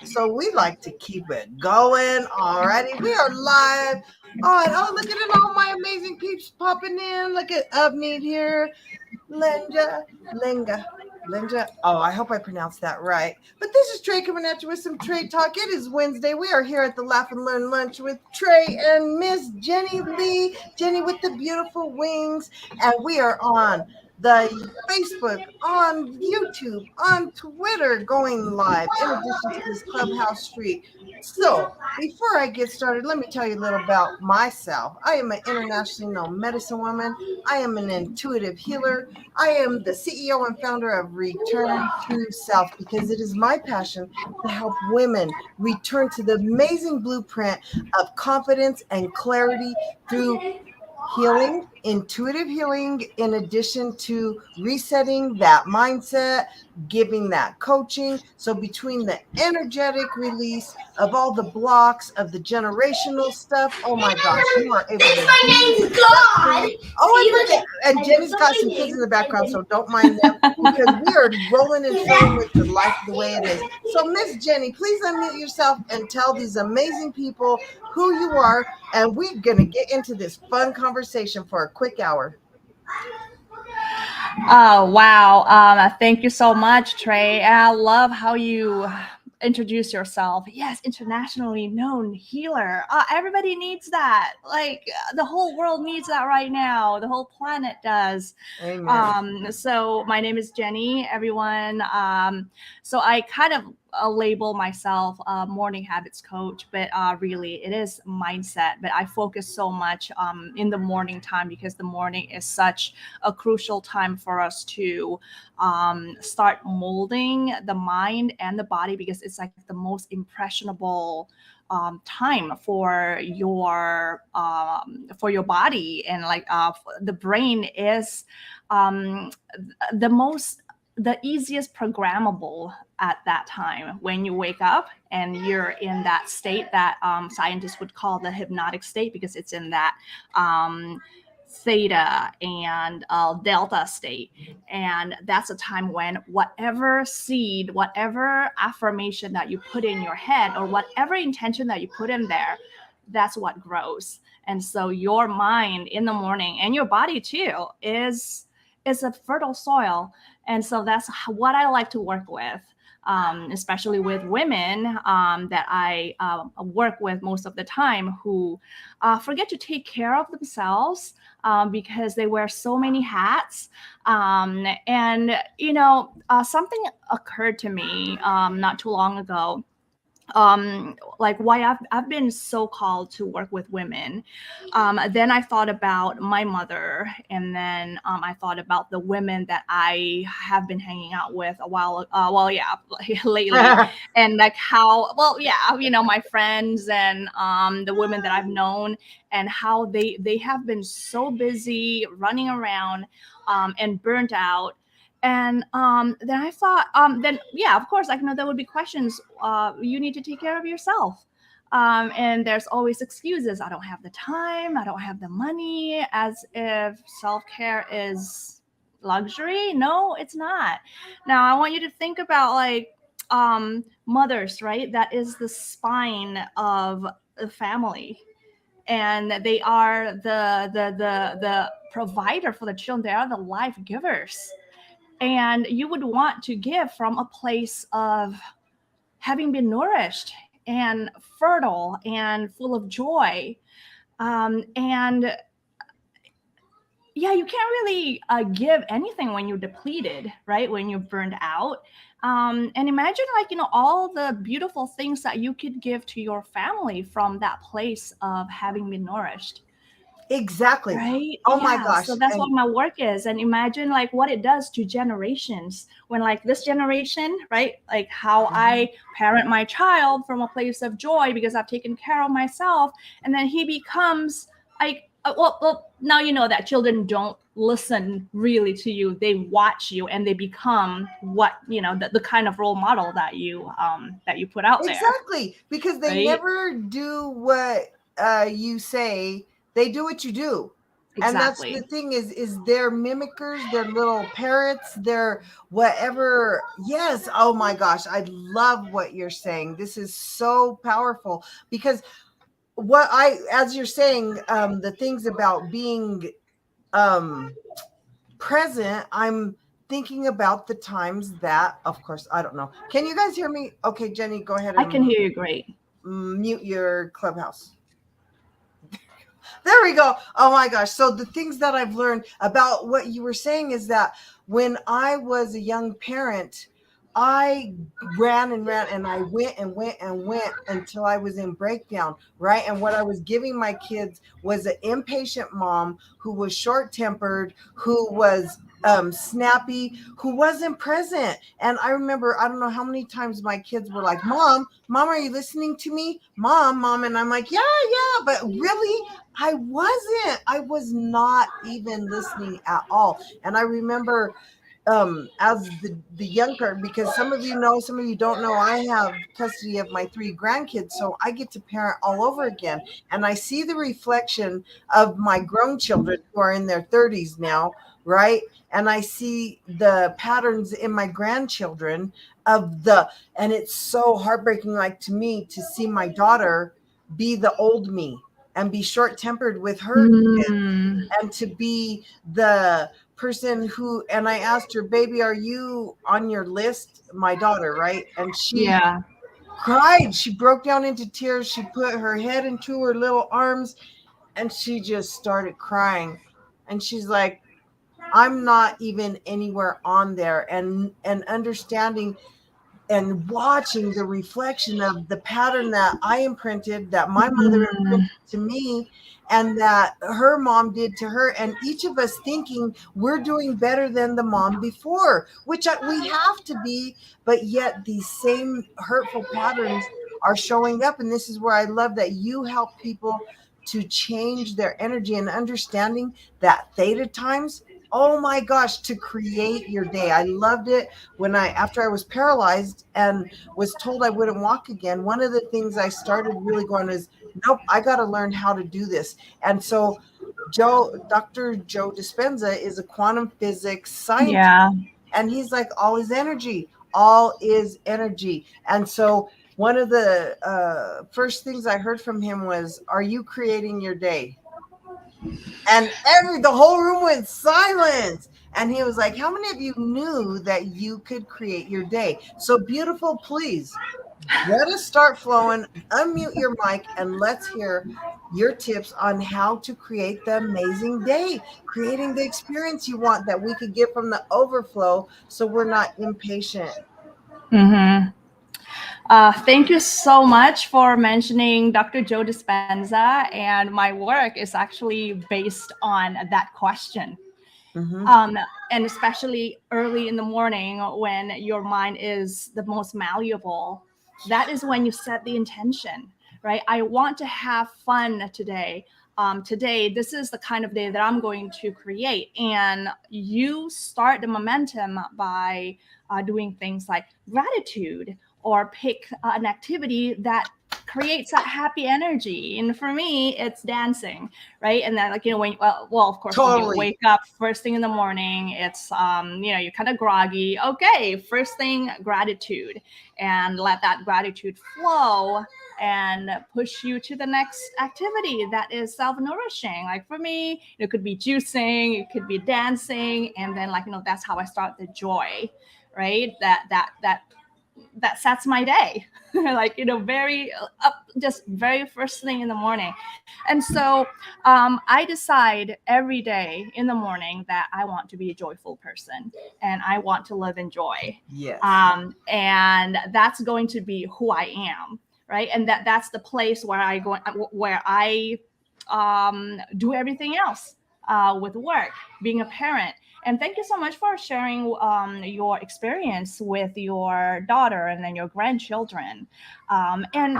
So we like to keep it going. Alrighty, we are live. Oh, look at all my amazing peeps popping in. Look at Upneat here. Linja. Oh, I hope I pronounced that right. But this is Trey coming at you with some Trey Talk. It is Wednesday. We are here at the Laugh and Learn Lunch with Trey and Miss Jenny Lee. Jenny with the beautiful wings. And we are on the Facebook, on YouTube, on Twitter, going live, in addition to this Clubhouse street. So, before I get started, let me tell you a little about myself. I am an internationally known medicine woman. I am an intuitive healer. I am the CEO and founder of Return to Self because it is my passion to help women return to the amazing blueprint of confidence and clarity through healing, intuitive healing, in addition to resetting that mindset, giving that coaching. So between the energetic release of all the blocks of the generational stuff, oh my gosh, you are able to be set free. Oh, and Jenny's got some kids in the background, so don't mind them because we are rolling and flowing with the life the way it is. So Miss Jenny, please unmute yourself and tell these amazing people who you are, and we're going to get into this fun conversation for a quick hour. Oh, wow. Thank you so much, Trey. I love how you introduce yourself. Yes, internationally known healer. Everybody needs that. Like the whole world needs that right now. The whole planet does. Amen. So my name is Jenny, everyone. So I kind of label myself a morning habits coach, but really it is mindset. But I focus so much in the morning time because the morning is such a crucial time for us to start molding the mind and the body because it's like the most impressionable time for your body, and like the brain is the easiest programmable at that time when you wake up and you're in that state that scientists would call the hypnotic state because it's in that theta and delta state. And that's a time when whatever seed, whatever affirmation that you put in your head or whatever intention that you put in there, that's what grows. And so your mind in the morning and your body too is a fertile soil. And so that's what I like to work with, especially with women that I work with most of the time who forget to take care of themselves because they wear so many hats. And, something occurred to me not too long ago. Like why I've been so called to work with women. Then I thought about my mother, and then I thought about the women that I have been hanging out with a while. Lately, and like how my friends and the women that I've known, and how they have been so busy running around and burnt out. And then I thought, of course, like, there would be questions. You need to take care of yourself. And there's always excuses. I don't have the time. I don't have the money, as if self-care is luxury. No, it's not. Now, I want you to think about like mothers, right? That is the spine of the family. And they are the provider for the children. They are the life givers. And you would want to give from a place of having been nourished and fertile and full of joy. And yeah, you can't really give anything when you're depleted, right? When you're burned out. And imagine all the beautiful things that you could give to your family from that place of having been nourished. Exactly. Right? Oh my Yeah. gosh. So that's And what my work is. And imagine like what it does to generations when like this generation, right? Like how I parent my child from a place of joy because I've taken care of myself. And then he becomes like, now you know that children don't listen really to you. They watch you and they become what, the kind of role model that you put out there. exactly, because they Right? never do what you say. They do what you do. And that's the Exactly. thing is they're mimickers, they're little parrots, they're whatever. Yes. Oh my gosh, I love what you're saying. This is so powerful because what I as you're saying, the things about being um present, I'm thinking about the times that, of course, I don't know. Can you guys hear me? Okay, Jenny, go ahead I can and hear you great. mute your Clubhouse. There we go. Oh my gosh. So the things that I've learned about what you were saying is that when I was a young parent, I ran and ran and I went and went and went until I was in breakdown, right? And what I was giving my kids was an impatient mom who was short tempered, who was snappy, who wasn't present. And I remember, I don't know how many times my kids were like, Mom, are you listening to me? Mom. And I'm like, yeah. But really, I wasn't. I was not even listening at all. And I remember as the young parent, because some of you know, some of you don't know, I have custody of my 3 grandkids, so I get to parent all over again. And I see the reflection of my grown children who are in their 30s now, right? And I see the patterns in my grandchildren of the, and it's so heartbreaking, like to me, to see my daughter be the old me and be short tempered with her Mm, and to be the person who, and I asked her, baby, are you on your list? My daughter, right? And she yeah. cried. She broke down into tears. She put her head into her little arms and she just started crying. And she's like, I'm not even anywhere on there. And understanding and watching the reflection of the pattern that I imprinted, that my mother Mm, imprinted to me, and that her mom did to her, and each of us thinking we're doing better than the mom before, which we have to be, but yet these same hurtful patterns are showing up. And this is where I love that you help people to change their energy and understanding that theta times. Oh my gosh, to create your day. I loved it when after I was paralyzed and was told I wouldn't walk again. One of the things I started really going is, nope, I got to learn how to do this. And so Dr. Joe Dispenza is a quantum physics scientist, yeah. and he's like, all is energy. And so one of the first things I heard from him was, are you creating your day? And the whole room went silent. And he was like, how many of you knew that you could create your day? So beautiful, please let us start flowing. Unmute your mic and let's hear your tips on how to create the amazing day, creating the experience you want that we could get from the overflow so we're not impatient. Mm-hmm. Thank you so much for mentioning Dr. Joe Dispenza. And my work is actually based on that question. Mm-hmm. Um, and especially early in the morning when your mind is the most malleable, that is when you set the intention, right? I want to have fun today. Today, this is the kind of day that I'm going to create. And you start the momentum by doing things like gratitude or pick an activity that creates that happy energy. And for me, it's dancing, right? And then, like, when of course, when you Totally. wake up first thing in the morning, it's you're kind of groggy. Okay, first thing, gratitude, and let that gratitude flow and push you to the next activity that is self-nourishing. Like for me, it could be juicing, it could be dancing, and then, like, that's how I start the joy, right? That sets my day. Like, very up, just very first thing in the morning. And so I decide every day in the morning that I want to be a joyful person and I want to live in joy. Yes. And that's going to be who I am, right? And that's the place where I do everything else, with work, being a parent. And thank you so much for sharing your experience with your daughter and then your grandchildren. And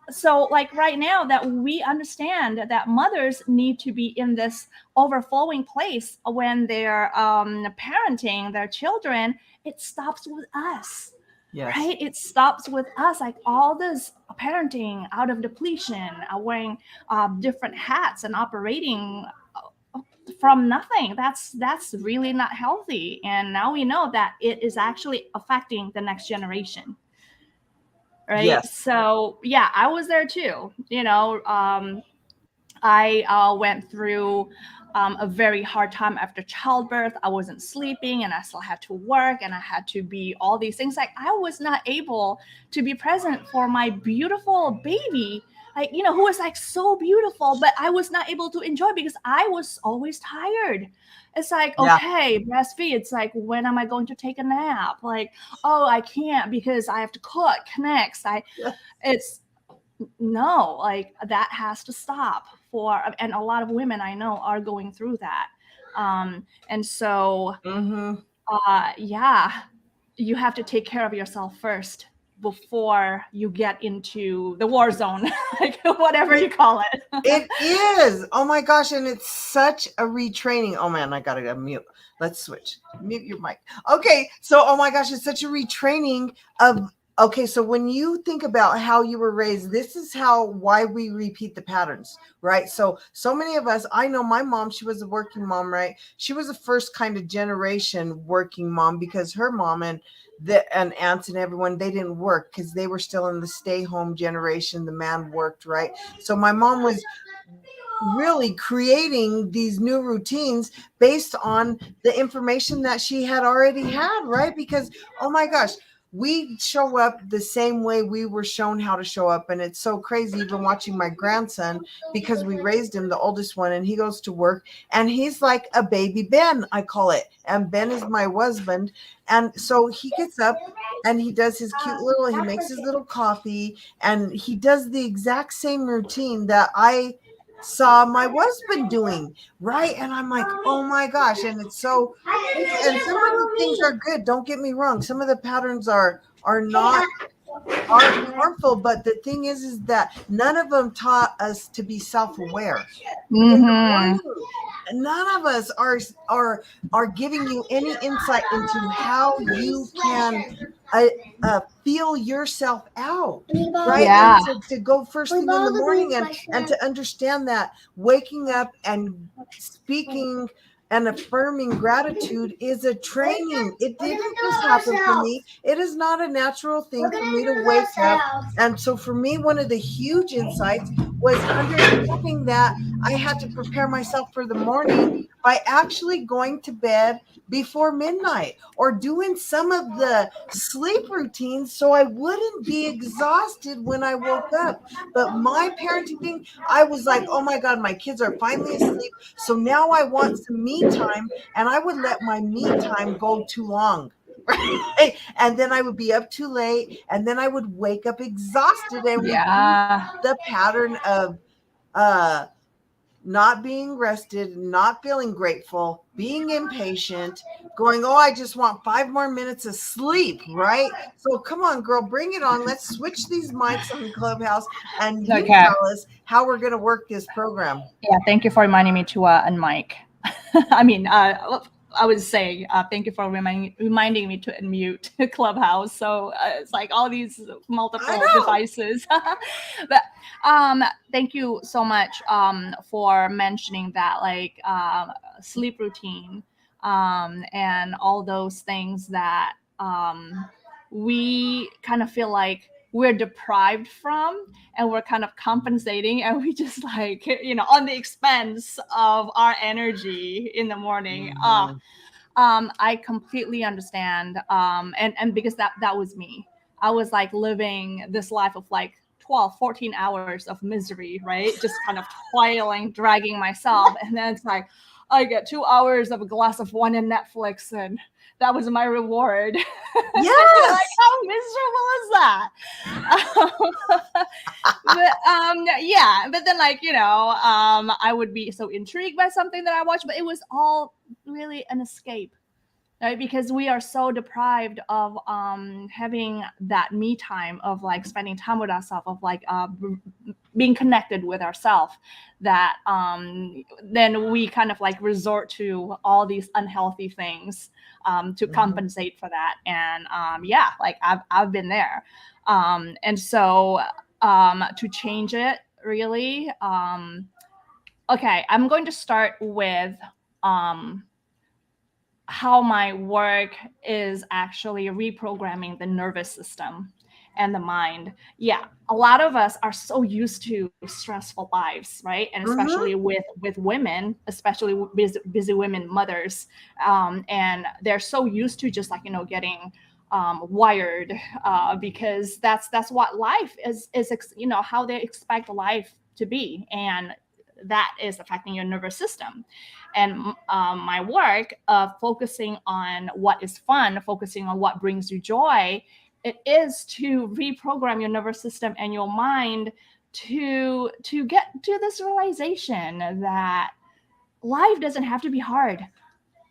so, like, right now that we understand that mothers need to be in this overflowing place when they're parenting their children, it stops with us. Yes. Right? It stops with us, like all this parenting out of depletion, wearing different hats and operating from nothing. That's really not healthy. And now we know that it is actually affecting the next generation. Right. Yes. So yeah, I was there too. I went through a very hard time after childbirth. I wasn't sleeping and I still had to work and I had to be all these things. Like I was not able to be present for my beautiful baby, like, who was like so beautiful, but I was not able to enjoy because I was always tired. It's like, Yeah. okay, breastfeed. It's like, when am I going to take a nap? Like, oh, I can't because I have to cook next. It's no, like that has to stop and a lot of women I know are going through that. And so yeah, you have to take care of yourself first before you get into the war zone, like whatever you call it. It is. Oh my gosh. And it's such a retraining. Oh man, I gotta mute. Let's switch. Mute your mic. Okay. So, oh my gosh, it's such a retraining of, okay. So when you think about how you were raised, this is why we repeat the patterns, right? So many of us, I know my mom, she was a working mom, right? She was the first kind of generation working mom because her mom and aunts and everyone, they didn't work because they were still in the stay home generation. The man worked, right? So my mom was really creating these new routines based on the information that she had already had, right? Because, oh my gosh, we show up the same way we were shown how to show up. And it's so crazy, even watching my grandson, because we raised him, the oldest one, and he goes to work and he's like a baby Ben, I call it. And Ben is my husband. And so he gets up and he does his he makes his little coffee and he does the exact same routine that I saw my husband doing, right? And I'm like, oh my gosh. And it's so, and some of the things are good, don't get me wrong, some of the patterns aren't harmful, but the thing is that none of them taught us to be self-aware. In the morning, none of us are giving you any insight into how you can feel yourself out, right? Yeah. And to go first thing in the morning and to understand that waking up and speaking and affirming gratitude is a training. It didn't just happen for me. It is not a natural thing for me to wake up. And so for me, one of the huge insights was understanding that I had to prepare myself for the morning by actually going to bed before midnight or doing some of the sleep routines so I wouldn't be exhausted when I woke up. But my parenting thing, I was like, oh my God, my kids are finally asleep. So now I want some me time. And I would let my me time go too long. Right? And then I would be up too late. And then I would wake up exhausted and repeat the pattern of not being rested, not feeling grateful, being impatient, going, oh, I just want 5 more minutes of sleep, right? So come on, girl, bring it on. Let's switch these mics on Clubhouse and you tell us how we're going to work this program. Yeah, thank you for reminding me to unmic. I mean, I was saying, thank you for reminding me to unmute Clubhouse. So it's like all these multiple devices. But thank you so much for mentioning that, like sleep routine and all those things that we kind of feel like we're deprived from, and we're kind of compensating, and we just like, on the expense of our energy in the morning. I completely understand. And because that was me. I was like living this life of like 12, 14 hours of misery, right? Just kind of toiling, dragging myself. And then it's like, I get 2 hours of a glass of wine and Netflix, and that was my reward. Yes. Like, how miserable is that? But then like, I would be so intrigued by something that I watched, but it was all really an escape. Right, because we are so deprived of having that me time, of like spending time with ourselves, of like being connected with ourselves, that then we kind of like resort to all these unhealthy things to compensate for that. And like I've been there, and so to change it, really, okay, I'm going to start with um, how my work is actually reprogramming the nervous system and the mind. Yeah, a lot of us are so used to stressful lives, right? And especially Mm-hmm. with women, especially busy women mothers, and they're so used to just like getting wired, because that's what life is how they expect life to be, and that is affecting your nervous system. And my work of focusing on what is fun, focusing on what brings you joy, it is to reprogram your nervous system and your mind to get to this realization that life doesn't have to be hard.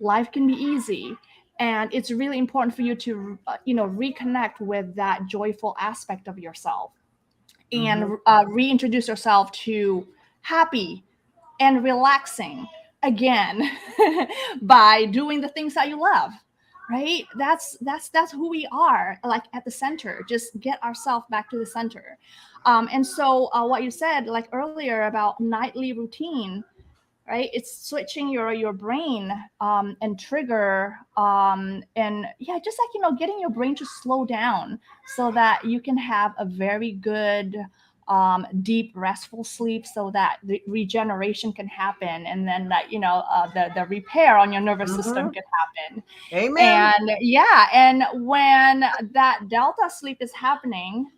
Life can be easy. And it's really important for you to reconnect with that joyful aspect of yourself, Mm-hmm. and reintroduce yourself to happy and relaxing again by doing the things that you love, right? That's who we are, like at the center. Just get ourselves back to the center. And so what you said like earlier about nightly routine, right? It's switching your brain, and trigger, and yeah, just like getting your brain to slow down so that you can have a very good, deep restful sleep, so that the regeneration can happen, and then that the repair on your nervous system Mm-hmm. can happen. Amen. And yeah, and when that delta sleep is happening,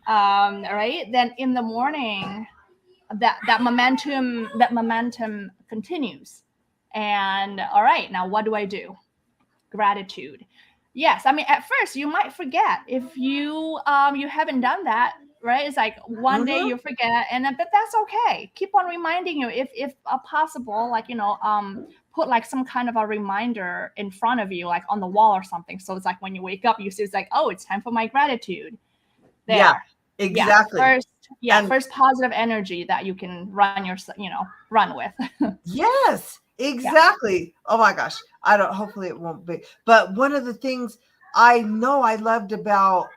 right, then in the morning that momentum continues. And all right, now what do I do? Gratitude. Yes, I mean, at first you might forget if you haven't done that, right? It's like one day Mm-hmm. you forget, and but that's okay. Keep on reminding you if possible, like put like some kind of a reminder in front of you, like on the wall or something, so it's like when you wake up you see it's like, oh, it's time for my gratitude. Yeah, There. Yeah, exactly. first, yeah, And first positive energy that you can run with. yes, Yeah. exactly. Oh my gosh. I don't, hopefully it won't be. But one of the things I know I loved about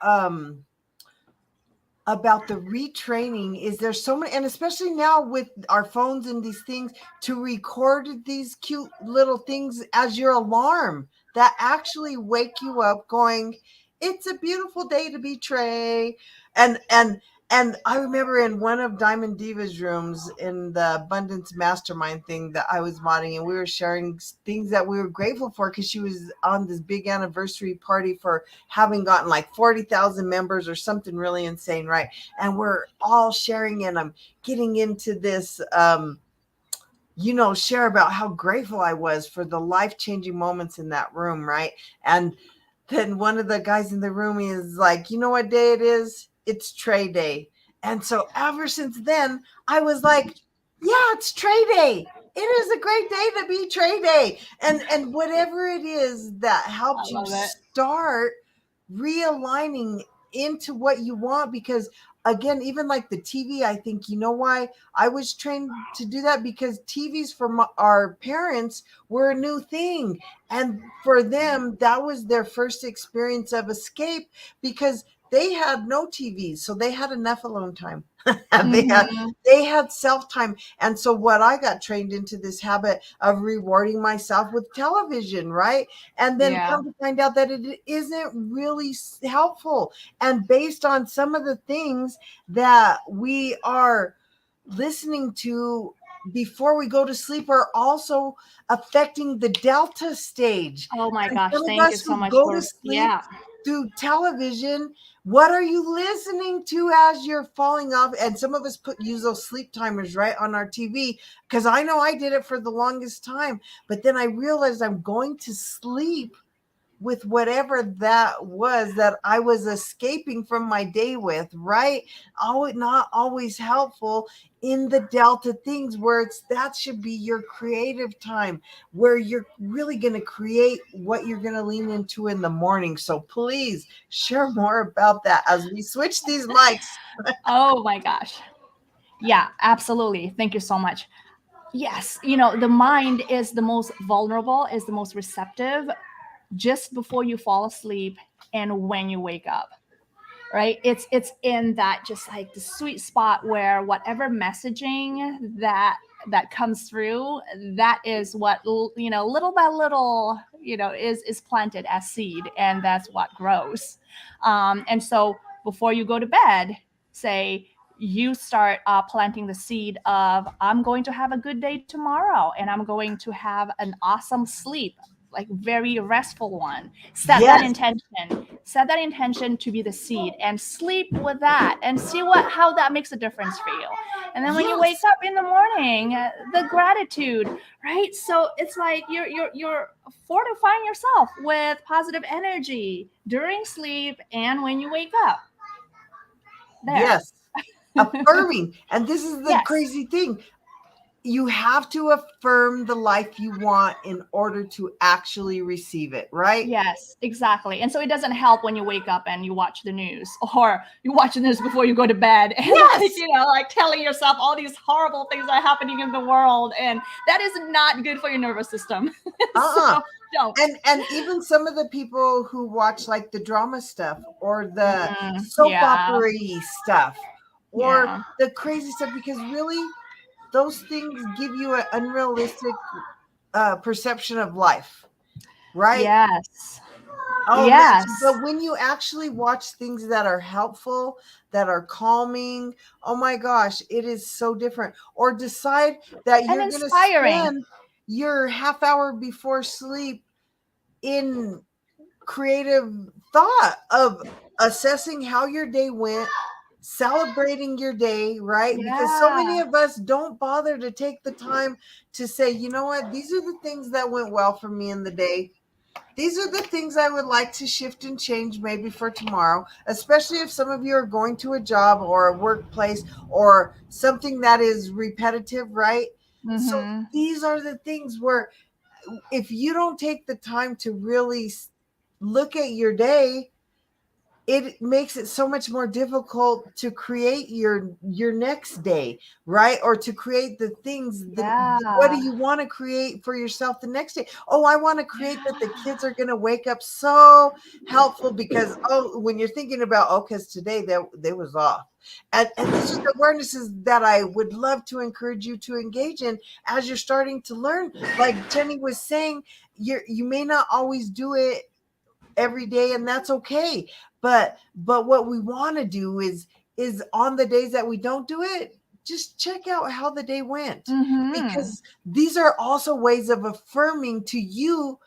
the retraining is there's so many, and especially now with our phones and these things, to record these cute little things as your alarm that actually wake you up going, it's a beautiful day to be Trey. And I remember in one of Diamond Diva's rooms in the Abundance Mastermind thing that I was modding, and we were sharing things that we were grateful for because she was on this big anniversary party for having gotten like 40,000 members or something really insane, right? And we're all sharing, and I'm getting into this, share about how grateful I was for the life-changing moments in that room, right? And then one of the guys in the room is like, you know what day it is? It's Trey Day. And so ever since then, I was like, yeah, it's Trey Day. It is a great day to be Trey Day. And whatever it is that I helped you love it. start realigning into what you want, because again, even like the TV, I think, you know why I was trained to do that? Because TVs from our parents were a new thing, and for them that was their first experience of escape, because they had no TVs, so they had enough alone time. they had Hmm. they had self time. And so what I got trained into this habit of rewarding myself with television, right? And then Yeah. come to find out that it isn't really helpful. And based on some of the things that we are listening to before we go to sleep are also affecting the delta stage. Oh my And gosh, some of thank you us so who much go to for, sleep yeah. through television, what are you listening to as you're falling off? And some of us use those sleep timers right on our TV, because I know I did it for the longest time. But then I realized I'm going to sleep with whatever that was that I was escaping from my day with, right? Always not always helpful in the delta things where it's that should be your creative time, where you're really going to create what you're going to lean into in the morning. So please share more about that as we switch these mics. Oh my gosh. Yeah, absolutely. Thank you so much. Yes, the mind is the most vulnerable, is the most receptive just before you fall asleep and when you wake up. Right, it's in that just like the sweet spot where whatever messaging that that comes through, that is what, little by little, is planted as seed, and that's what grows. And so before you go to bed, say you start planting the seed of, I'm going to have a good day tomorrow, and I'm going to have an awesome sleep, like very restful one. Set that Yes. intention. Set that intention to be the seed, and sleep with that, and see how that makes a difference for you. And then when you wake Yes. up in the morning, the gratitude, right? So it's like you're fortifying yourself with positive energy during sleep and when you wake up. There. Yes. Affirming. And this is the Yes. crazy thing. You have to affirm the life you want in order to actually receive it, right? Yes, exactly. And so it doesn't help when you wake up and you watch the news, or you watch the news before you go to bed, and Yes. like telling yourself all these horrible things are happening in the world, and that is not good for your nervous system. So don't. And even some of the people who watch like the drama stuff or the soap Yeah. opera stuff or Yeah. the crazy stuff, because really those things give you an unrealistic perception of life, right? Yes. Oh man, Yes. but when you actually watch things that are helpful, that are calming, oh my gosh, it is so different. Or decide that And you're going to inspiring. spend your half hour before sleep in creative thought of assessing how your day went, celebrating your day, right? Because so many Yeah. of us don't bother to take the time to say, you know what, these are the things that went well for me in the day. These are the things I would like to shift and change maybe for tomorrow, especially if some of you are going to a job or a workplace or something that is repetitive, right? So Mm-hmm. these are the things where if you don't take the time to really look at your day, it makes it so much more difficult to create your next day, right? Or to create the things what do Yeah. you want to create for yourself the next day? Oh, I want to create that the kids are going to wake up so helpful because when you're thinking about because today they was off, and these are the awarenesses that I would love to encourage you to engage in as you're starting to learn. Like Jenny was saying, you may not always do it every day, and that's okay, but what we want to do is on the days that we don't do it, just check out how the day went, Mm-hmm. because these are also ways of affirming to you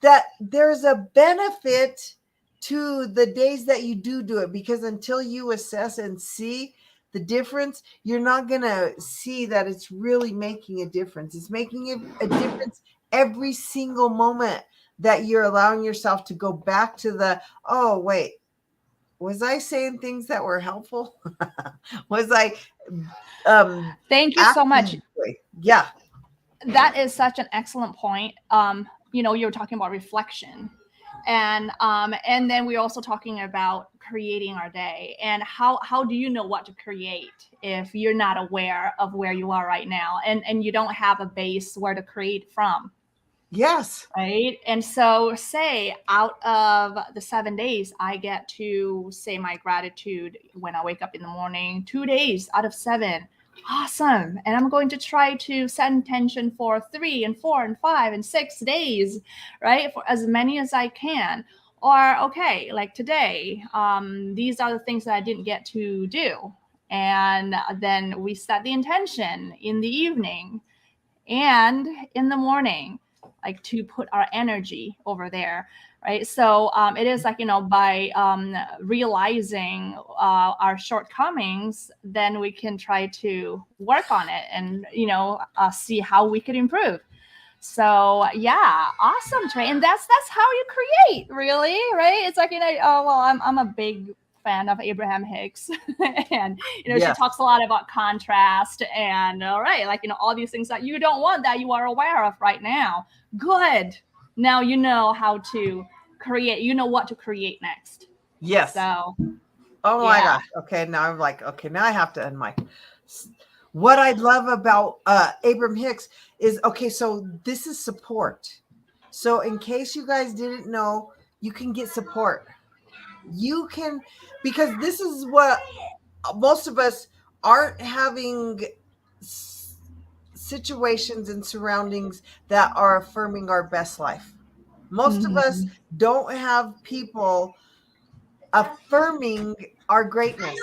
that there's a benefit to the days that you do it, because until you assess and see the difference, you're not going to see that it's really making a difference. It's making a difference every single moment that you're allowing yourself to go back to oh wait, was I saying things that were helpful? Was I Thank you so much. acting? Yeah. That is such an excellent point. You were talking about reflection, and then we're also talking about creating our day, and how do you know what to create if you're not aware of where you are right now, and you don't have a base where to create from. Yes. Right. And so, say out of the 7 days, I get to say my gratitude when I wake up in the morning, 2 days out of 7. Awesome. And I'm going to try to set intention for 3 and 4 and 5 and 6 days, right? For as many as I can. Or, okay, like today, these are the things that I didn't get to do. And then we set the intention in the evening and in the morning, like to put our energy over there, right? So it is like, by realizing our shortcomings, then we can try to work on it and see how we could improve. So yeah, awesome, Trey. And that's how you create, really, right? It's like, I'm a big fan of Abraham Hicks, and she Yes. talks a lot about contrast and all right, like all these things that you don't want that you are aware of right now. Good. Now you know how to create. You know what to create next. Yes. So. Oh my gosh. Okay, now I'm like, okay, now I have to unmic. What I love about Abraham Hicks is, okay, so this is support. So in case you guys didn't know, you can get support. You can, because this is what most of us aren't having situations and surroundings that are affirming our best life. Most of us Mhm. don't have people affirming our greatness.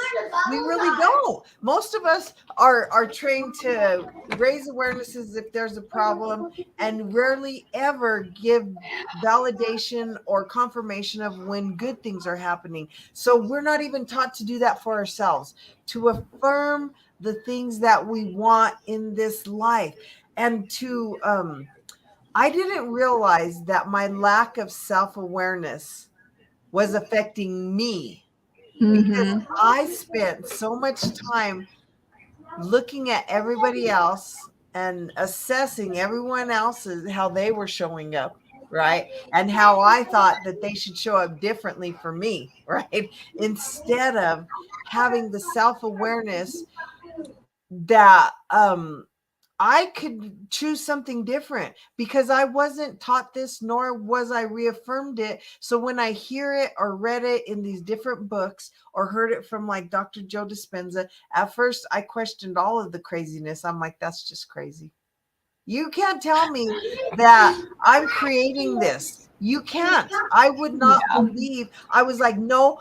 We really don't. Most of us are trained to raise awarenesses if there's a problem and rarely ever give validation or confirmation of when good things are happening. So we're not even taught to do that for ourselves, to affirm the things that we want in this life. And to I didn't realize that my lack of self-awareness was affecting me because Mhm. I spent so much time looking at everybody else and assessing everyone else's how they were showing up, right? And how I thought that they should show up differently for me, right? Instead of having the self-awareness that I could choose something different because I wasn't taught this, nor was I reaffirmed it. So when I hear it or read it in these different books or heard it from like Dr. Joe Dispenza, at first I questioned all of the craziness. I'm like, that's just crazy. You can't tell me that I'm creating this. You can't. I would not Yeah. believe. I was like, no,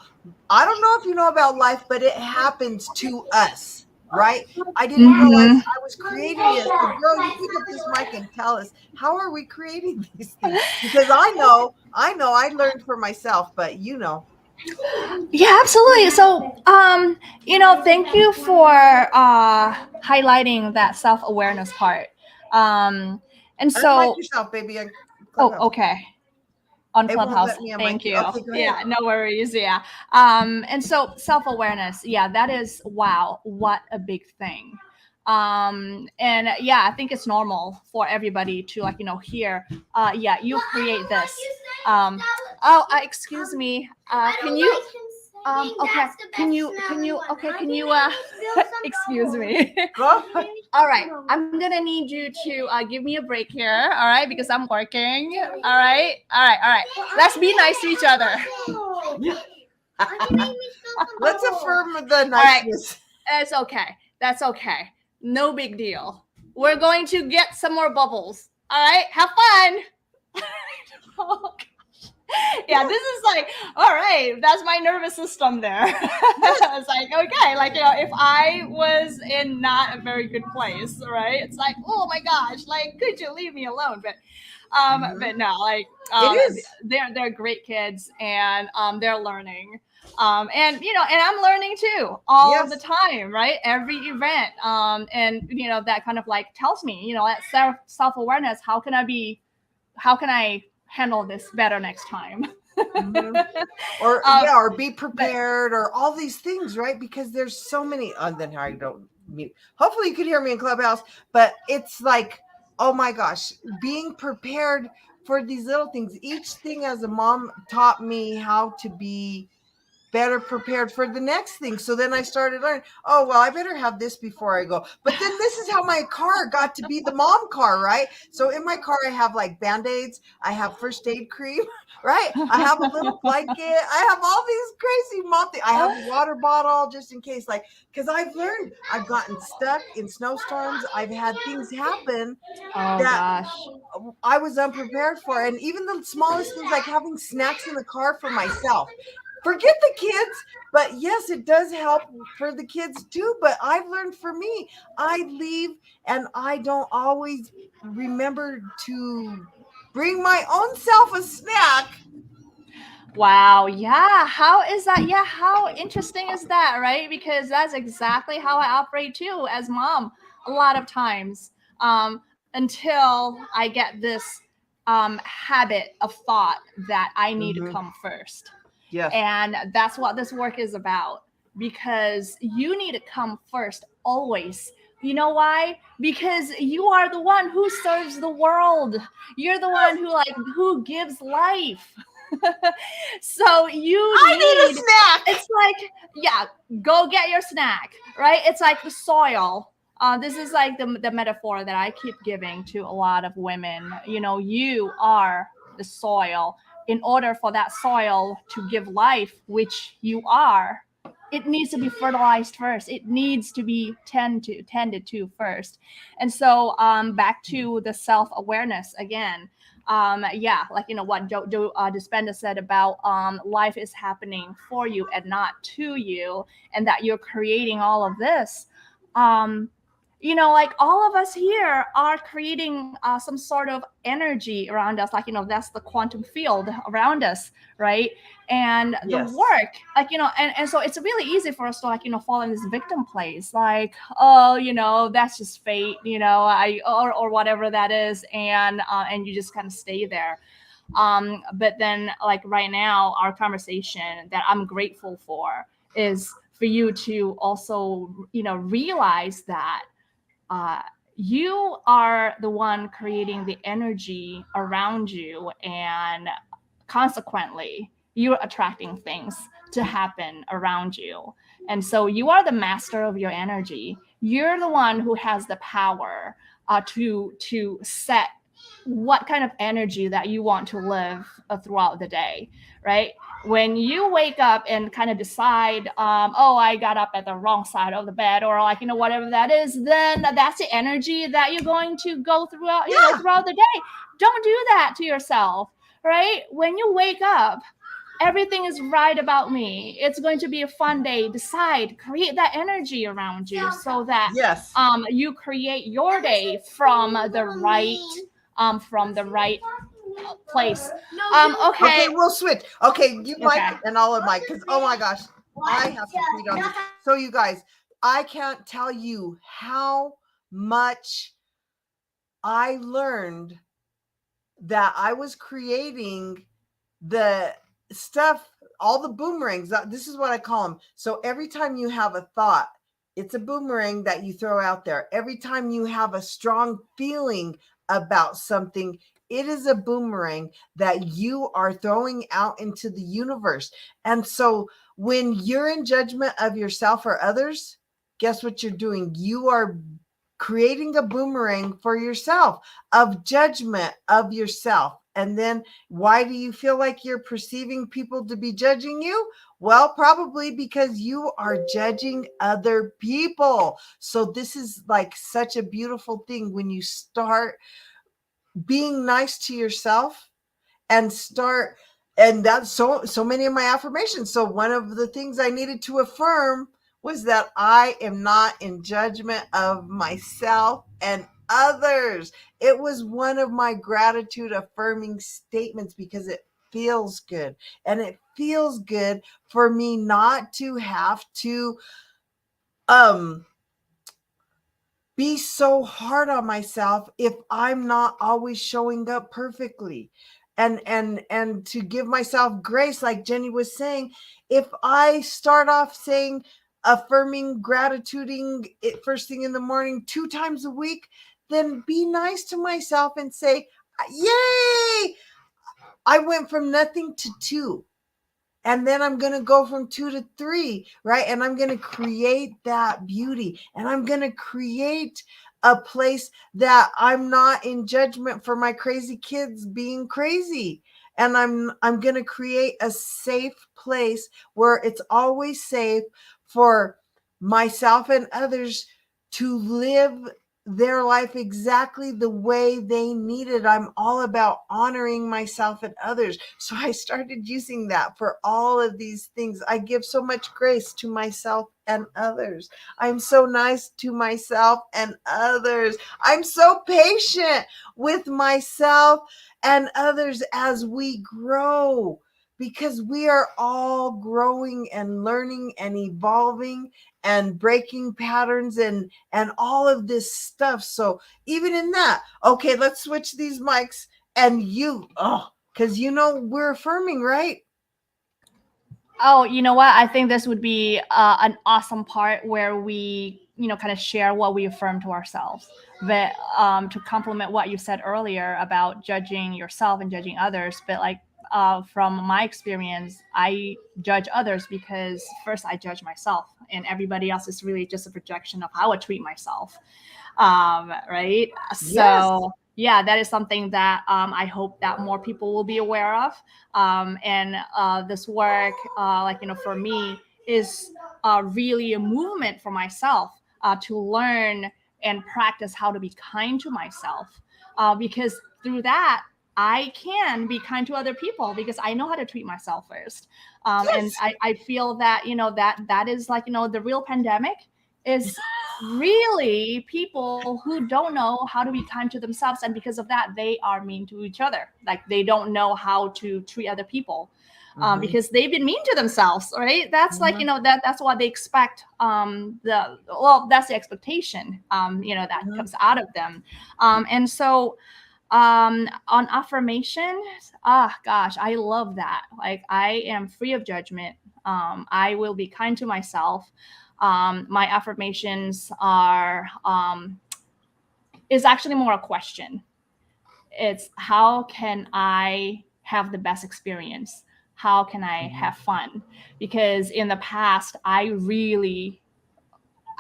I don't know if you know about life, but it happens to us, right? I didn't realize Mhm. I was creating it. So, girl, you pick up this mic and tell us, how are we creating these things? Because I learned for myself, but you know. Yeah, absolutely. So, thank you for highlighting that self-awareness part. Um, and Unmic so, yourself, baby, on oh, Clubhouse. okay. On It won't Clubhouse. let me unmic Thank you. you. Okay, go ahead. Yeah, no worries. Yeah. And so self-awareness, yeah, that is wow, what a big thing. And yeah, I think it's normal for everybody to hear, yeah, you create this. Excuse me. Can you okay, excuse me. Go. All right, I'm gonna need you to give me a break here, all right, because I'm working. All right. Let's be nice to each other. Let's affirm the All right, niceness. that's okay. That's okay. No big deal. We're going to get some more bubbles. All right, have fun. Yeah, this is like, all right, that's my nervous system there. It's like, okay, like, if I was in not a very good place, right? It's like, oh my gosh, like, could you leave me alone? But no, like, It is. they're great kids, and they're learning. And I'm learning too all the Yes. time, right? Every event. And that kind of like tells me, that self-awareness, how can I handle this better next time? Mhm. Or um, yeah, or be but prepared, or all these things, right? Because there's so many. Then I don't mute. Hopefully, you could hear me in Clubhouse, but it's like, oh my gosh, being prepared for these little things. Each thing as a mom taught me how to be better prepared for the next thing. So then I started learning, oh, well, I better have this before I go. But then this is how my car got to be the mom car, right? So in my car, I have like Band-Aids, I have first aid cream, right? I have a little blanket, I have all these crazy mom things. I have a water bottle just in case, like, because I've learned, I've gotten stuck in snowstorms, I've had things happen oh that gosh. I was unprepared for. And even the smallest things like having snacks in the car for myself. Forget the kids, but yes, it does help for the kids too. But I've learned for me, I leave and I don't always remember to bring my own self a snack. Wow. Yeah. How is that? Yeah. How interesting is that? Right? Because that's exactly how I operate too as mom a lot of times, until I get this habit of thought that I need to Mhm. come first. Yes. And that's what this work is about, because you need to come first always. You know why? Because you are the one who serves the world. You're the one who gives life. So you I need a need, snack. it's like, yeah, go get your snack, right? It's like the soil. This is like the metaphor that I keep giving to a lot of women. You are the soil. In order for that soil to give life, which you are, it needs to be fertilized first. It needs to be tended to first. And so back to the self-awareness again. Yeah, like what Dispenza said about life is happening for you and not to you, and that you're creating all of this. Um, like all of us here are creating some sort of energy around us, like that's the quantum field around us, right? And the Yes. work, like and so it's really easy for us to fall in this victim place, like, oh, that's just fate, or whatever that is, and you just kind of stay there. But then, like right now, our conversation that I'm grateful for is for you to also realize that uh, you are the one creating the energy around you, and consequently you're attracting things to happen around you. And so you are the master of your energy. You're the one who has the power to set what kind of energy that you want to live throughout the day, right? When you wake up and kind of decide, oh, I got up at the wrong side of the bed, or like whatever that is, then that's the energy that you're going to go throughout throughout the day. Don't do that to yourself, right? When you wake up, everything is right about me, it's going to be a fun day. Decide, create that energy around you so that Yes. you create your day from the right place. Okay. Okay, we'll switch. Okay, you Mike Okay. and I'll Mike, because oh my gosh, I have to feed on this. So you guys, I can't tell you how much I learned that I was creating the stuff, all the boomerangs. This is what I call them. So every time you have a thought, it's a boomerang that you throw out there. Every time you have a strong feeling about something, it is a boomerang that you are throwing out into the universe. And so when you're in judgment of yourself or others, guess what you're doing? You are creating a boomerang for yourself of judgment of yourself. And then why do you feel like you're perceiving people to be judging you? Well, probably because you are judging other people. So this is like such a beautiful thing when you start being nice to yourself and start, and that's so many of my affirmations. So one of the things I needed to affirm was that I am not in judgment of myself and others. It was one of my gratitude affirming statements because it feels good, and it feels good for me not to have to be so hard on myself if I'm not always showing up perfectly. And to give myself grace, like Jenny was saying, if I start off saying affirming, gratituding it first thing in the morning 2 times a week, then be nice to myself and say, yay, I went from nothing to 2. And then I'm going to go from 2 to 3, right? And I'm going to create that beauty, and I'm going to create a place that I'm not in judgment for my crazy kids being crazy. And I'm going to create a safe place where it's always safe for myself and others to live their life exactly the way they need it. I'm all about honoring myself and others. So I started using that for all of these things. I give so much grace to myself and others. I'm so nice to myself and others. I'm so patient with myself and others as we grow, because we are all growing and learning and evolving and breaking patterns and all of this stuff. So even in that, okay, let's switch these mics. And because we're affirming, right? Oh, you know what? I think this would be an awesome part where we, kind of share what we affirm to ourselves. But to complement what you said earlier about judging yourself and judging others, but like from my experience, I judge others because first I judge myself, and everybody else is really just a projection of how I treat myself. Right? Yes. So yeah, that is something that I hope that more people will be aware of. And this work, for me, is really a movement for myself to learn and practice how to be kind to myself, because through that I can be kind to other people because I know how to treat myself first. And Yes. I feel that, that is like, the real pandemic is really people who don't know how to be kind to themselves. And because of that, they are mean to each other. Like they don't know how to treat other people. Because they've been mean to themselves, right? That's like, that's what they expect. That's the expectation, that comes out of them. And so, on affirmation, gosh, I love that. Like I am free of judgment. I will be kind to myself. My affirmations is actually more a question. It's how can I have the best experience? How can I have fun? Because in the past, I really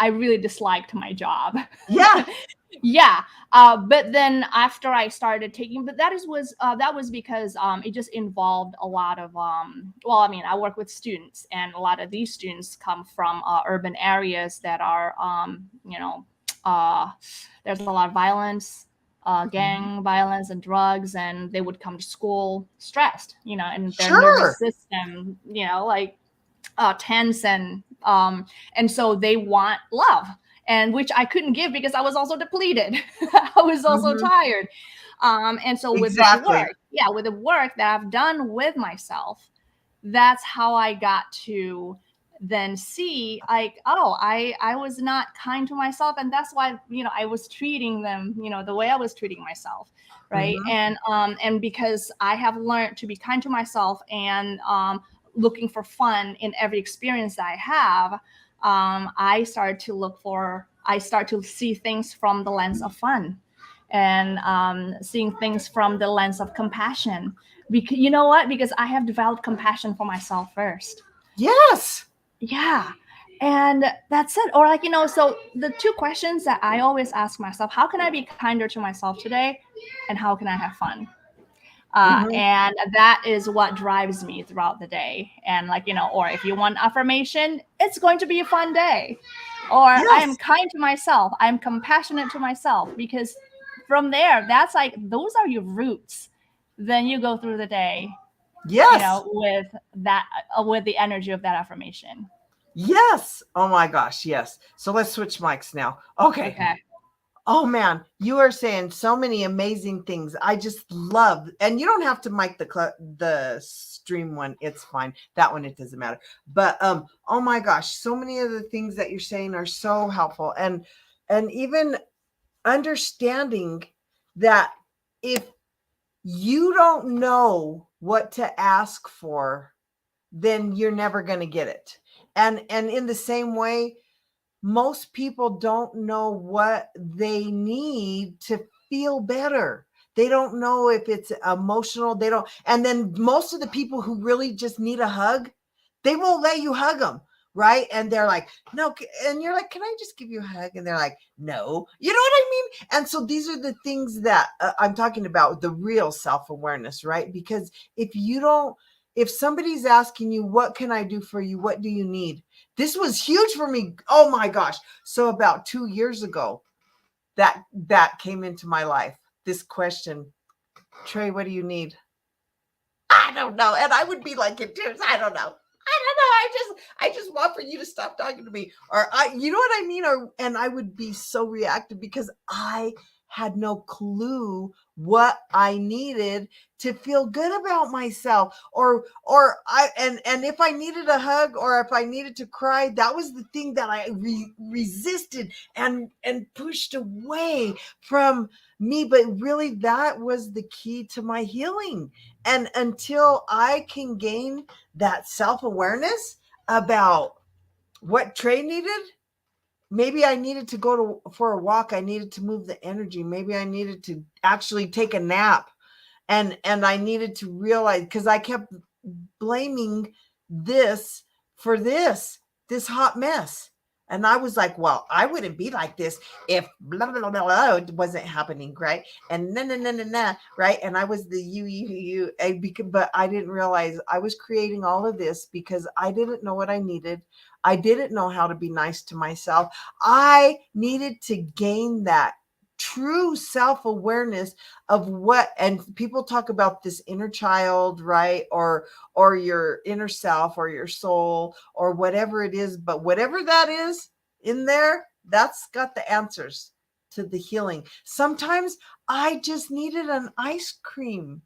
disliked my job. Yeah. Yeah. But then after I started taking, but that was because it just involved a lot of well, I mean, I work with students, and a lot of these students come from urban areas that are there's a lot of violence, gang violence and drugs, and they would come to school stressed, and their Sure. nervous system, like tense, and so they want love, and which I couldn't give because I was also depleted. I was also tired. And so with Exactly. the work that I've done with myself, that's how I got to then see, like, oh, I was not kind to myself, and that's why I was treating them the way I was treating myself, right? And because I have learned to be kind to myself, and looking for fun in every experience that I have, I start to see things from the lens of fun, and seeing things from the lens of compassion. Because you know what? Because I have developed compassion for myself first. Yes. Yeah. And that's it. Or like, so the two questions that I always ask myself: how can I be kinder to myself today? And how can I have fun? And that is what drives me throughout the day. And like, or if you want affirmation, it's going to be a fun day. Or I am Yes. kind to myself. I'm compassionate to myself, because from there, that's like, those are your roots. Then you go through the day, Yes. with that, with the energy of that affirmation. Yes. Oh my gosh. Yes. So let's switch mics now. Okay. Okay. Oh man, you are saying so many amazing things. I just love, and you don't have to mic the stream one. It's fine. That one, it doesn't matter. But oh my gosh, so many of the things that you're saying are so helpful, and even understanding that if you don't know what to ask for, then you're never going to get it. And in the same way, most people don't know what they need to feel better. They don't know if it's emotional. They don't. And then most of the people who really just need a hug, they won't let you hug them. Right. And they're like, no. And you're like, can I just give you a hug? And they're like, no. You know what I mean? And so these are the things that I'm talking about, the real self-awareness, right? Because if somebody's asking you, what can I do for you? What do you need? This was huge for me. Oh my gosh. So about 2 years ago, that came into my life. This question, Trey, what do you need? I don't know. And I would be like in tears. I don't know. I just want for you to stop talking to me. Or you know what I mean? And I would be so reactive because I had no clue what I needed to feel good about myself. Or if I needed a hug, or if I needed to cry, that was the thing that I resisted and pushed away from me. But really, that was the key to my healing. And until I can gain that self-awareness about what Trey needed, maybe I needed to go for a walk. I needed to move the energy. Maybe I needed to actually take a nap. And I needed to realize, because I kept blaming this for this hot mess. And I was like, well, I wouldn't be like this if blah, blah, blah, blah, wasn't happening, right? And no, right? And I was the but I didn't realize I was creating all of this because I didn't know what I needed. I didn't know how to be nice to myself. I needed to gain that true self-awareness of what, and people talk about this inner child, right? Or your inner self or your soul or whatever it is, but whatever that is in there, that's got the answers to the healing. Sometimes I just needed an ice cream.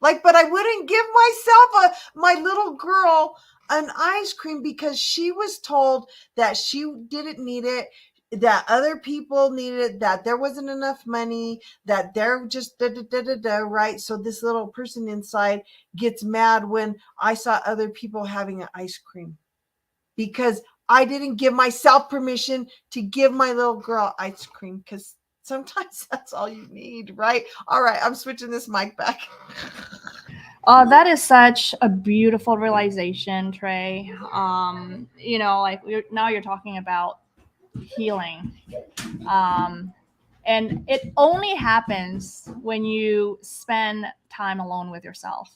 Like, but I wouldn't give my little girl an ice cream because she was told that she didn't need it, that other people needed it, that there wasn't enough money, that they're just right? So this little person inside gets mad when I saw other people having an ice cream because I didn't give myself permission to give my little girl ice cream, because sometimes that's all you need, right? All right, I'm switching this mic back. That is such a beautiful realization, Trey. Like now you're talking about healing. Um, and it only happens when you spend time alone with yourself.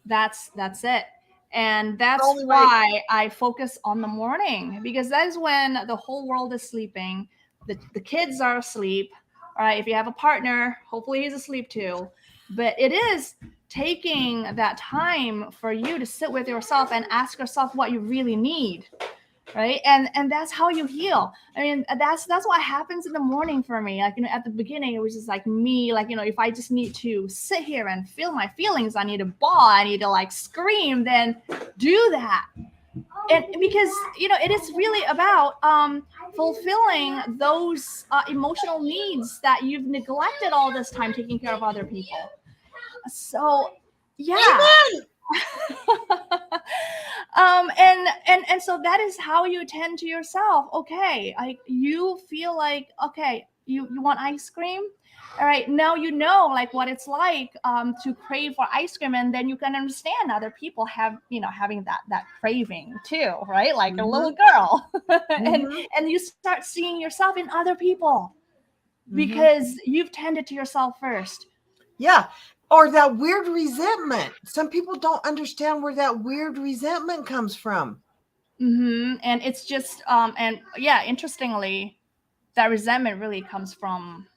That's it. And that's Only way. why I focus on the morning, because that is when the whole world is sleeping. The kids are asleep. All right. If you have a partner, hopefully he's asleep too. But it is taking that time for you to sit with yourself and ask yourself what you really need, right? And that's how you heal. I mean, that's what happens in the morning for me. Like, at the beginning it was just like me, like, if I just need to sit here and feel my feelings, I need to bawl, I need to like scream, then do that. And because it is really about fulfilling those emotional needs that you've neglected all this time taking care of other people. So yeah. Amen. And so that is how you tend to yourself. Okay, you feel like, okay, you want ice cream. All right, now you know like what it's like to crave for ice cream, and then you can understand other people have having that craving too, right? Like a little girl. and Mhm. and you start seeing yourself in other people Mhm. because you've tended to yourself first. Yeah. Or that weird resentment. Some people don't understand where that weird resentment comes from. And it's just and yeah, interestingly, that resentment really comes from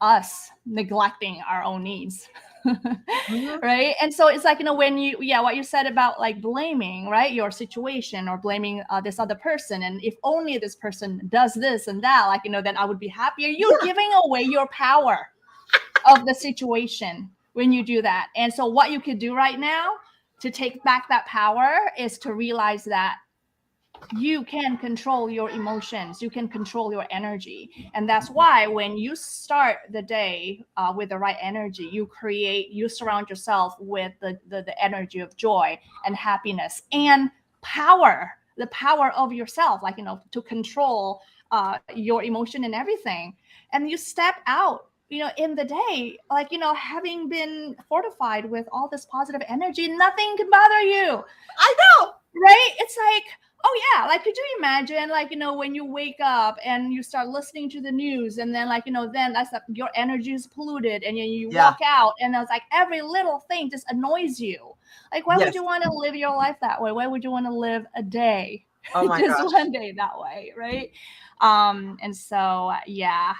us neglecting our own needs. Mhm. Right. And so it's like, when what you said about like blaming, right, your situation, or blaming this other person, and if only this person does this and that, like, then I would be happier. You're Yeah. giving away your power of the situation when you do that. And so what you could do right now to take back that power is to realize that you can control your emotions, you can control your energy. And that's why when you start the day with the right energy, you surround yourself with the energy of joy and happiness and power, the power of yourself, like, to control your emotion and everything. And you step out in the day, like, having been fortified with all this positive energy, nothing can bother you, I know. right? It's like, oh yeah, like, could you imagine, like, when you wake up and you start listening to the news, and then, like, then that's like, your energy is polluted, and you Yeah. walk out and it's like every little thing just annoys you. Like, why would Yes. you want to live your life that way? Why would you want to live a day Oh my just gosh. one day that way, right? And so yeah,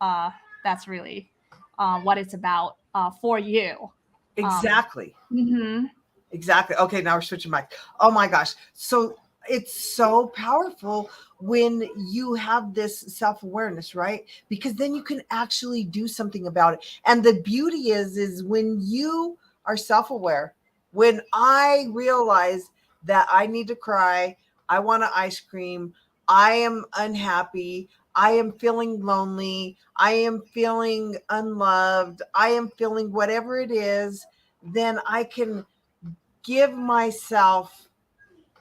uh that's really what it's about for you. Exactly. Mm-hmm. Exactly. Okay, now we're switching mic. Oh my gosh. So it's so powerful when you have this self-awareness, right? Because then you can actually do something about it. And the beauty is when you are self-aware, when I realize that I need to cry, I want an ice cream, I am unhappy, I am feeling lonely, I am feeling unloved, I am feeling whatever it is, then I can give myself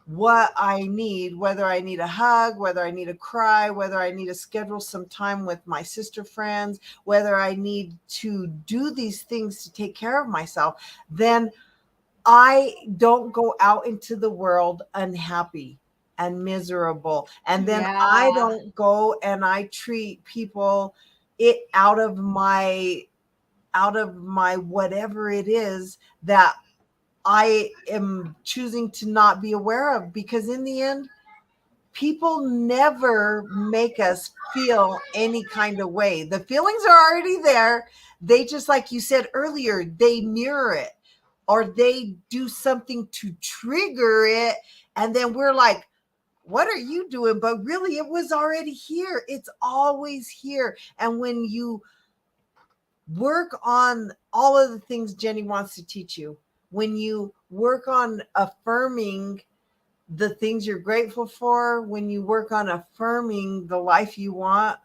what I need, whether I need a hug, whether I need a cry, whether I need to schedule some time with my sister friends, whether I need to do these things to take care of myself, then I don't go out into the world unhappy. and miserable. And then I Yeah. don't go and I treat people it out of my whatever it is that I am choosing to not be aware of, because in the end, people never make us feel any kind of way. The feelings are already there. They just, like you said earlier, they mirror it or they do something to trigger it. And then we're like, what are you doing? But really, it was already here. It's always here. And when you work on all of the things Jenny wants to teach you, when you work on affirming the things you're grateful for, when you work on affirming the life you want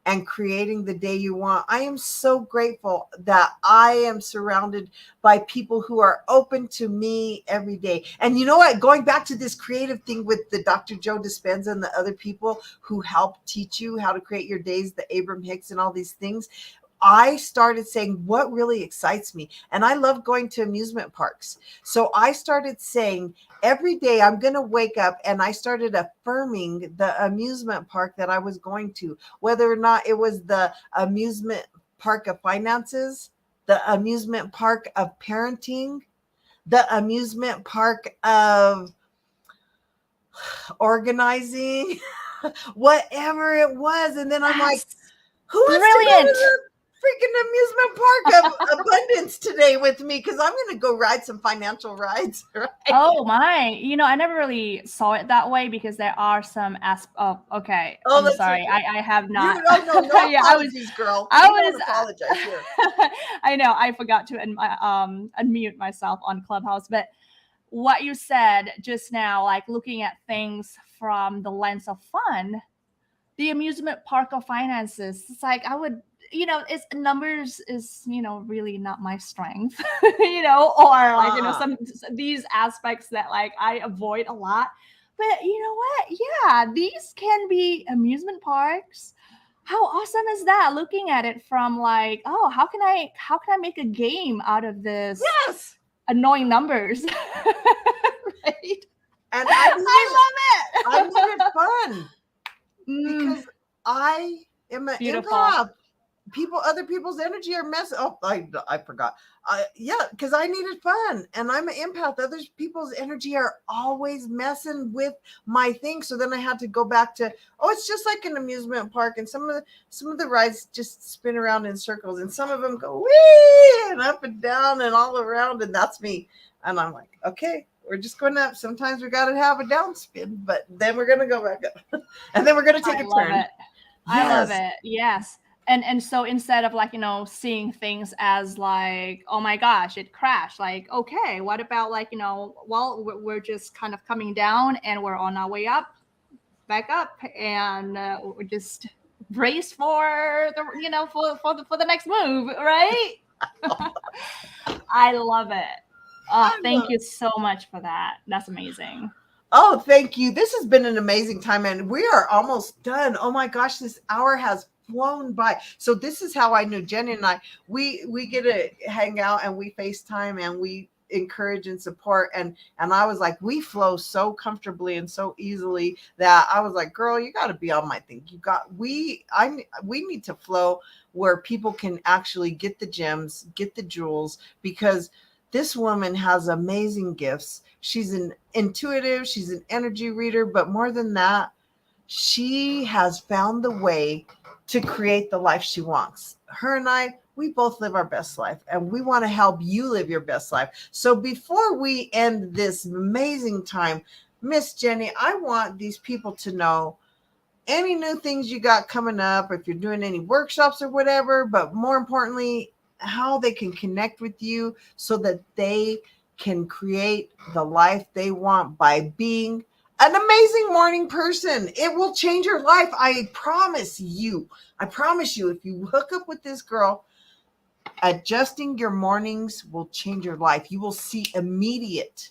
and creating the day you want. I am so grateful that I am surrounded by people who are open to me every day. And you know what? Going back to this creative thing with the Dr. Joe Dispenza and the other people who help teach you how to create your days, the Abram Hicks and all these things, I started saying what really excites me. And I love going to amusement parks. So I started saying every day I'm going to wake up, and I started affirming the amusement park that I was going to, whether or not it was the amusement park of finances, the amusement park of parenting, the amusement park of organizing, whatever it was. And then I'm like, That's who wants to go to brilliant. the freaking amusement park of abundance today with me? Because I'm going to go ride some financial rides. Right? Oh my, I never really saw it that way because there are some oh, okay. Oh, I'm that's sorry. okay. I have No, not. no Yeah, apologies, girl. I We don't was, apologize here. I know I forgot to unmute myself on Clubhouse, but what you said just now, like looking at things from the lens of fun, the amusement park of finances, it's like I would, it's numbers is, really not my strength, or like, some these aspects that like I avoid a lot. But you know what? Yeah, these can be amusement parks. How awesome is that? Looking at it from like, oh, how can I make a game out of this Yes. annoying numbers? Right? And I I love needed it. fun because I am an Beautiful. empath. Other people's energy are mess. Oh, I forgot. Yeah, because I needed fun, and I'm an empath. Other people's energy are always messing with my thing. So then I had to go back to, it's just like an amusement park, and some of the rides just spin around in circles, and some of them go wee and up and down and all around, and that's me. And I'm like, okay, we're just going up. Sometimes we got to have a down spin, but then we're gonna go back up, and then we're gonna take I a love turn. it. I love Yes. it. Yes. And so instead of like, seeing things as like, oh my gosh, it crashed. Like, okay, what about like, well, we're just kind of coming down and we're on our way up, back up, and we're just brace for the, for the next move, right? I love it. I Thank love you so much for that. That's amazing. Oh, thank you. This has been an amazing time, and we are almost done. Oh my gosh, this hour has flown by. So this is how I knew Jenny and I. We get to hang out and we FaceTime and we encourage and support. And I was like, we flow so comfortably and so easily that I was like, girl, you got to be on my thing. We need to flow where people can actually get the gems, get the jewels, because this woman has amazing gifts. She's an intuitive, she's an energy reader, but more than that, she has found the way to create the life she wants. Her and I, we both live our best life, and we want to help you live your best life. So before we end this amazing time, Miss Jenny, I want these people to know any new things you got coming up, if you're doing any workshops or whatever, but more importantly, how they can connect with you so that they can create the life they want by being an amazing morning person. It will change your life. I promise you. I promise you, if you hook up with this girl, adjusting your mornings will change your life. You will see immediate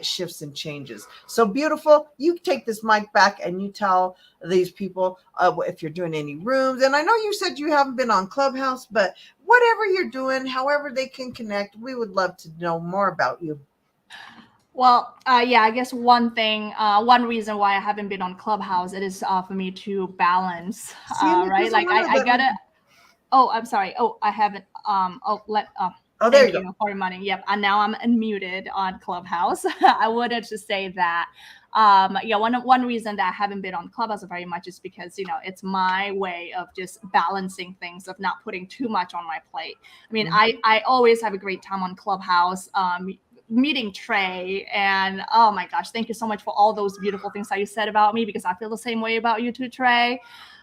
shifts and changes. So beautiful. You take this mic back and you tell these people if you're doing any rooms. And I know you said you haven't been on Clubhouse, but whatever you're doing, however they can connect, we would love to know more about you. Well, yeah, I guess one reason why I haven't been on Clubhouse, it is for me to balance, See, and it right? doesn't Like matter I that gotta. we. Oh, I'm sorry. Oh, I haven't. Oh, there you Thank go. you for reminding. Yep, and now I'm unmuted on Clubhouse. I wanted to say that. Yeah, one reason that I haven't been on Clubhouse very much is because it's my way of just balancing things, of not putting too much on my plate. I mean, Mhm. I always have a great time on Clubhouse. Meeting Trey, and oh my gosh, thank you so much for all those beautiful things that you said about me, because I feel the same way about you too, Trey.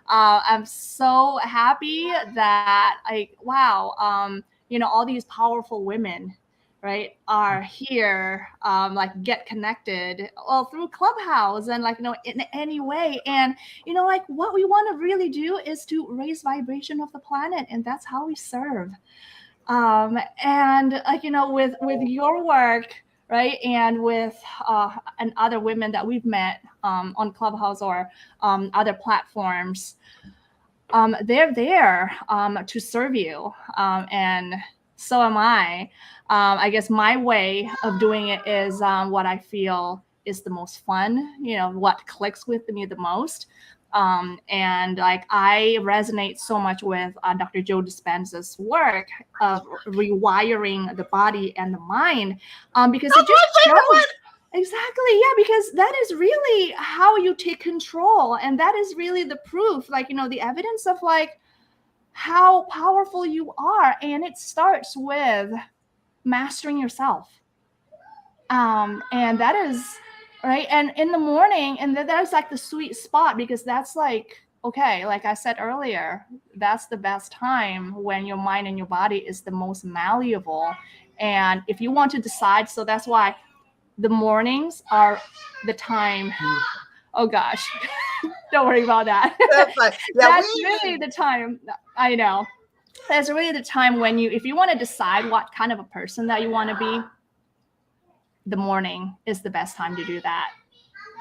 I'm so happy that wow, all these powerful women, right, are here, like get connected, well, through Clubhouse, and like, in any way. And like, what we want to really do is to raise vibration of the planet, and that's how we serve. And like, with your work, right, and with and other women that we've met on Clubhouse or other platforms, they're there to serve you, and so am I. I guess my way of doing it is what I feel is the most fun, what clicks with me the most. And like, I resonate so much with Dr. Joe Dispenza's work of rewiring the body and the mind, because it That's just my favorite one. shows. Exactly. Yeah, because that is really how you take control. And that is really the proof, like, the evidence of like how powerful you are. And it starts with mastering yourself. And that is right. And in the morning, and that's like the sweet spot, because that's like, okay, like I said earlier, that's the best time when your mind and your body is the most malleable. And if you want to decide, so that's why the mornings are the time. Beautiful. Oh gosh, don't worry about that. That's like, yeah, That's we really the time. I know. That's really the time when if you want to decide what kind of a person that you want to be, the morning is the best time to do that.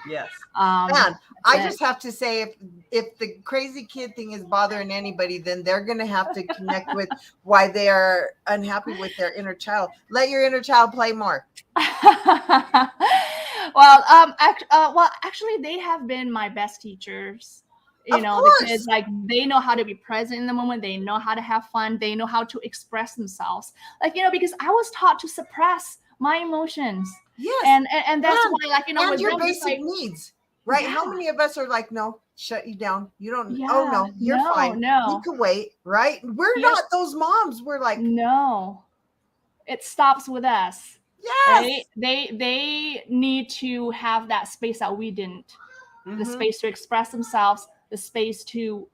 yes. Um, Man, I that's just have to say, if the crazy kid thing is bothering anybody, then they're gonna have to connect with why they are unhappy with their inner child. Let your inner child play more. it. Well, actually, they have been my best teachers. Of The kids, course. like, they know how to be present in the moment. They know how to have fun. They know how to express themselves. Like, because I was taught to suppress my emotions, Yes. and that's And why, like, and with your them, it's basic like, needs, right? yeah, How many of us are like, no, shut you down. You don't, oh yeah, no, you're no, fine. You no, can wait, right? We're yep, not those moms. We're like, no. It stops with us, right? yes. They need to have that space that we didn't, the Mm-hmm. space to express themselves, the space to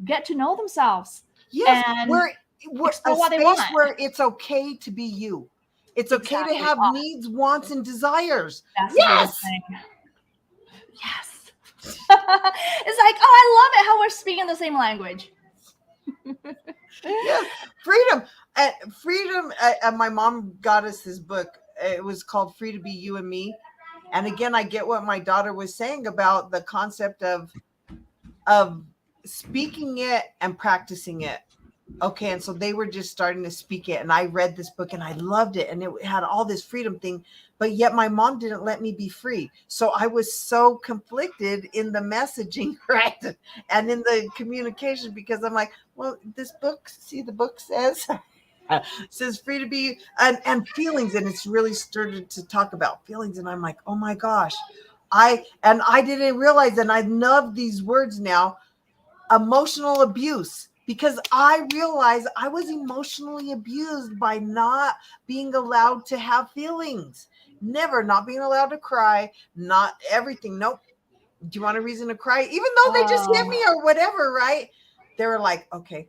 get to know themselves Yes, and we're a explore what they space want. where it's okay to be you. It's okay to Exactly. have needs, wants, and desires. That's the biggest Yes. thing. Yes. It's like, oh, I love it how we're speaking the same language. Yes. Freedom. Freedom. My mom got us this book. It was called Free to Be You and Me. And again, I get what my daughter was saying about the concept of speaking it and practicing it. Okay, and so they were just starting to speak it, and I read this book and I loved it, and it had all this freedom thing, but yet my mom didn't let me be free. So I was so conflicted in the messaging, right, and in the communication, because I'm like, well, this book, see, the book says free to be, and feelings, and it's really started to talk about feelings, and I'm like, oh my gosh, I didn't realize, and I love these words now, emotional abuse, because I realized I was emotionally abused by not being allowed to have feelings, never, not being allowed to cry, not everything. Nope. Do you want a reason to cry? Even though they just hit me Oh, or whatever, right? They were like, okay,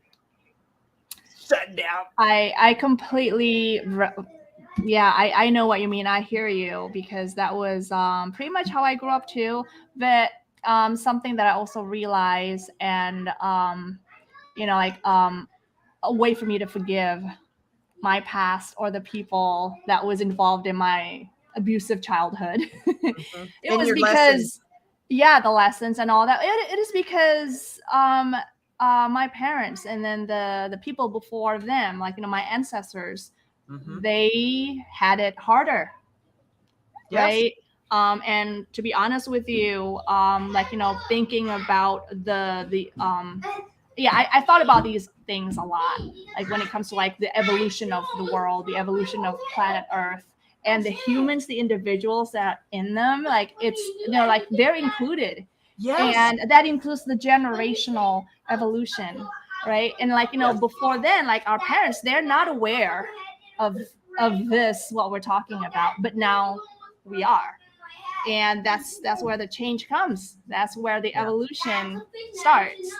shut down. I completely yeah, I know what you mean. I hear you, because that was pretty much how I grew up too. But something that I also realized, and like, a way for me to forgive my past or the people that was involved in my abusive childhood. Mhm. It And was your lessons. because, yeah, the lessons and all that. It is because my parents, and then the people before them, like, my ancestors, Hmm. they had it harder. Yes. right? And to be honest with you, like, you know, thinking about the yeah, I thought about these things a lot, like when it comes to like the evolution of the world, the evolution of planet Earth, and the humans, the individuals that are in them, like it's, you know, like they're included. Yes. And that includes the generational evolution, right? And like, you know, before then, like our parents, they're not aware of this, what we're talking about, but now we are. And that's where the change comes. That's where the evolution starts,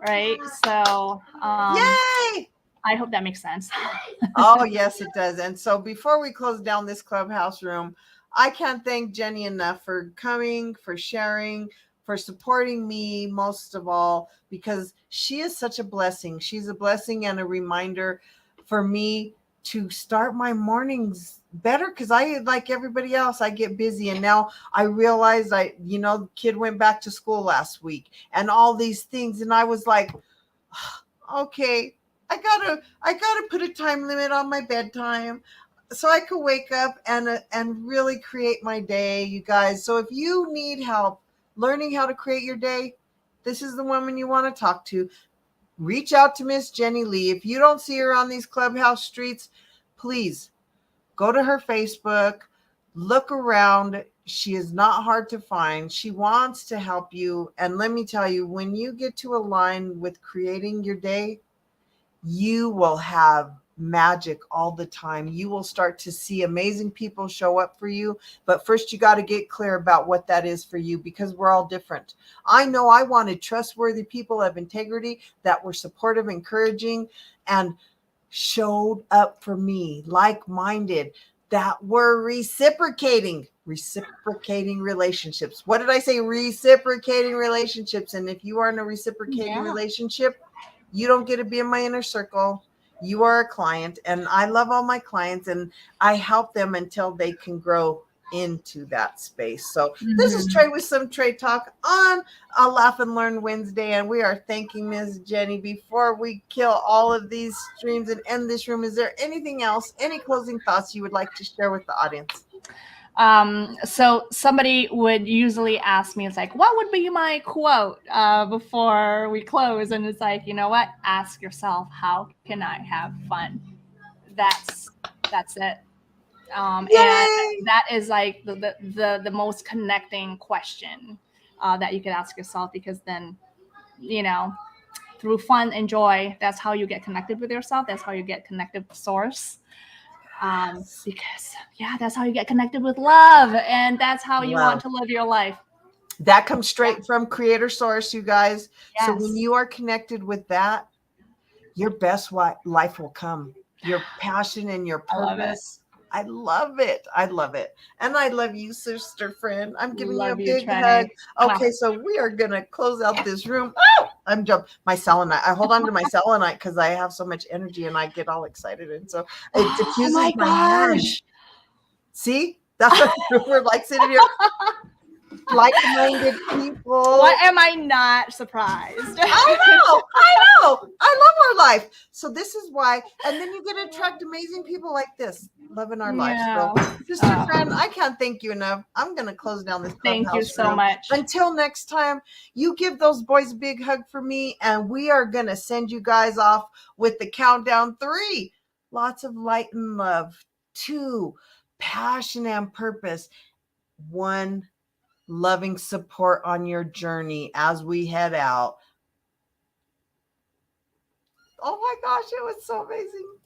right? So Yay! I hope that makes sense. Oh, yes, it does. And so before we close down this clubhouse room, I can't thank Jenny enough for coming, for sharing, for supporting me most of all, because she is such a blessing. She's a blessing and a reminder for me to start my mornings better, because I, like everybody else, I get busy. And now I realize the kid went back to school last week and all these things. And I was like, okay, I gotta put a time limit on my bedtime so I could wake up and really create my day, you guys. So if you need help learning how to create your day, this is the woman you want to talk to. Reach out to Miss Jenny Lee. If you don't see her on these clubhouse streets, please go to her Facebook, look around. She is not hard to find. She wants to help you. And let me tell you, when you get to align with creating your day, you will have magic all the time. You will start to see amazing people show up for you. But first, you got to get clear about what that is for you, because we're all different. I know I wanted trustworthy people of integrity that were supportive, encouraging, and showed up for me, like-minded, that were reciprocating relationships. What did I say? Reciprocating relationships. And if you are in a reciprocating relationship, you don't get to be in my inner circle. You are a client, and I love all my clients, and I help them until they can grow into that space. So this is Trey with some Trey Talk on a Laugh and Learn Wednesday, and we are thanking Ms. Jenny. Before we kill all of these streams and end this room, is there anything else, any closing thoughts you would like to share with the audience? So somebody would usually ask me, it's like, what would be my quote before we close? And it's like, you know what? Ask yourself, how can I have fun? That's it. And that is like the most connecting question that you could ask yourself, because then, you know, through fun and joy, that's how you get connected with yourself. That's how you get connected with source. Because that's how you get connected with love, and that's how you want to live your life. That comes straight from Creator Source, you guys. Yes. So when you are connected with that, your best life will come. Your passion and your purpose. I love it. I love it. And I love you, sister friend. I'm giving you a big hug. Okay, so we are going to close out this room. Oh, I'm jumping. My selenite. I hold on to my selenite because I have so much energy and I get all excited. And so it diffuses my head. See? That's what we're like sitting here. Like-minded people. Why am I not surprised? I know. I love our life. So this is why. And then you get to attract amazing people like this, loving our life. So, sister friend, I can't thank you enough. I'm going to close down this clubhouse. Thank you so much. Until next time, you give those boys a big hug for me, and we are going to send you guys off with the countdown. 3, lots of light and love. 2, passion and purpose. 1, loving support on your journey as we head out. Oh my gosh, it was so amazing.